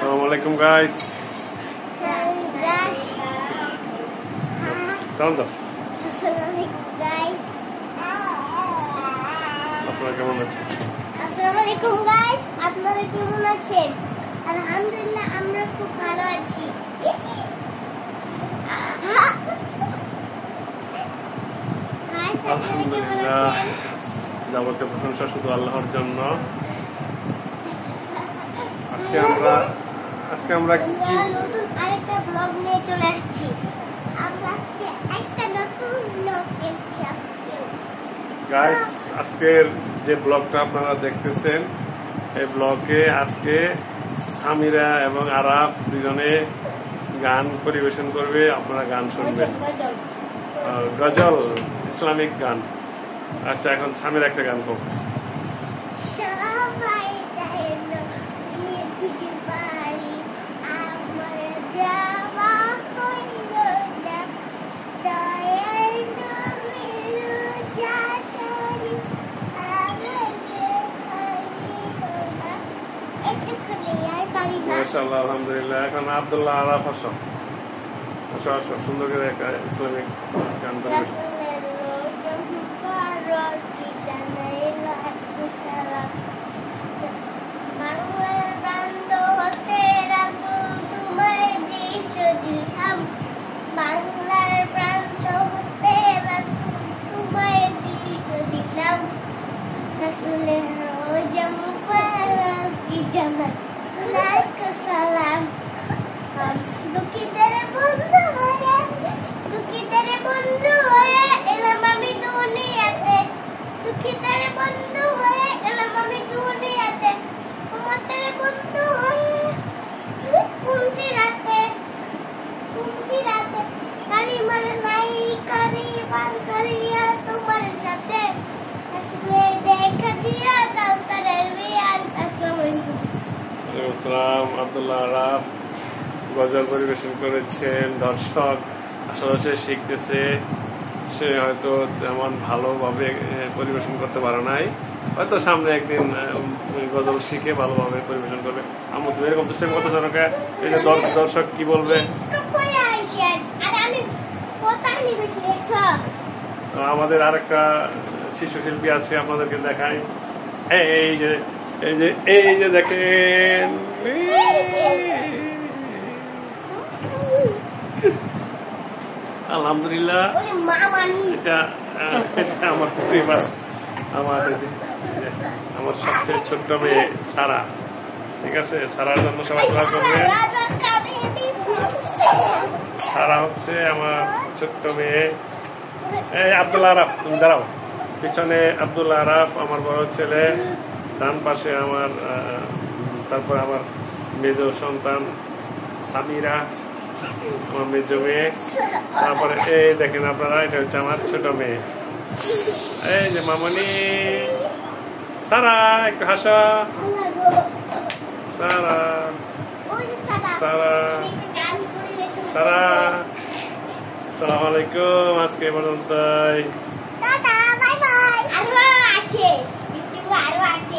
Assalamualaikum guys. Salam দাও। Assalamualaikum guys. আপনারা কেমন আছেন? Assalamualaikum guys. আপনারা কেমন আছেন? আলহামদুলিল্লাহ আমরা খুব ভালো আছি। Guys, আপনারা কেমন আছেন? যাবতীয় প্রশংসা শুধু আল্লাহর জন্য। আজকে আমরা নতুন আরেকটা ব্লগ নিয়ে চলে আসছি। আমরা আজকে একটা নতুন ব্লগ এনেছি আজকে। গাইস, আজকের যে ব্লগটা আপনারা দেখতেছেন এই ব্লগে আজকে সামিরা এবং আরাফ দুজনে গান পরিবেশন করবে। আপনারা গান শুনবেন, গজল, ইসলামিক গান। আচ্ছা, এখন সামিরা একটা গান করবে। সবাই জানো পৃথিবী বাড়ি আমার যাওয়া হইল না, দয়ার নবীর জাশারি আমাকে হইল না। এতক্ষণে আর পারি না। মাশাআল্লাহ, আলহামদুলিল্লাহ। এখন আব্দুল্লাহ আরাফ আসো, সুন্দর করে একটা ইসলামিক গান করবে। বাংলার প্রান্ত হতে রাসূল তোমায় দিশ দিলাম, রাসূলের রোজা মুবারক কি জামাত লাইক সালাম। দুঃখীদের বন্ধু হয়ে এলাম আমি দুনিয়াতে, দুঃখীদের বন্ধু হয়ে এলাম আমি দুনিয়াতে, উম্মতের বন্ধু হয়ে কুমসি রাতে কালিমার নাই করি পান করিয়া তোমার সাথে আসলে দেখা দিয়া কাউসারের বিয়ান। আসসালামু আলাইকুম। আসসালাম। আব্দুল্লাহ আরাফ গজল পরিবেশন করেছেন। দর্শক আশেপাশে শিখতেছে, সে হয়তো তেমন ভালোভাবে পরিবেশন করতে পারে নাই, হয়তো সামনে একদিন গজল শিখে ভালোভাবে পরিবেশন করবে। আমার এরকম দুষ্টাইম কত জনকে এই যে দর্শক কি বলবে। আমাদের আরেকটা শিশু শিল্পী আছে, আপনাদেরকে দেখাই। এই যে দেখেন, আলহামদুলিল্লাহ। এটা আমার আমার সবচেয়ে ছোট্ট মেয়ে সারা। ঠিক আছে, সারার জন্য সবাই দোয়া করবে। সারা হচ্ছে আমার ছোট্ট মেয়ে। এই আব্দুল্লাহ আরাফ, তুমি দাঁড়াও। পিছনে আব্দুল্লাহ আরাফ আমার বড় ছেলে, ডান পাশে আমার, তারপর আমার মেজ সন্তান সামিরা, আমার মেজ মেয়ে। তারপরে এই দেখেন আপনারা, এটা হচ্ছে আমার ছোট মেয়ে। এই যে মামনি সারা, একটু হাসা। সারা সারা সারা। আসসালামু আলাইকুম। আজকে পর্যন্তই। Tata, bye bye. আরো আছে, আরো আছে।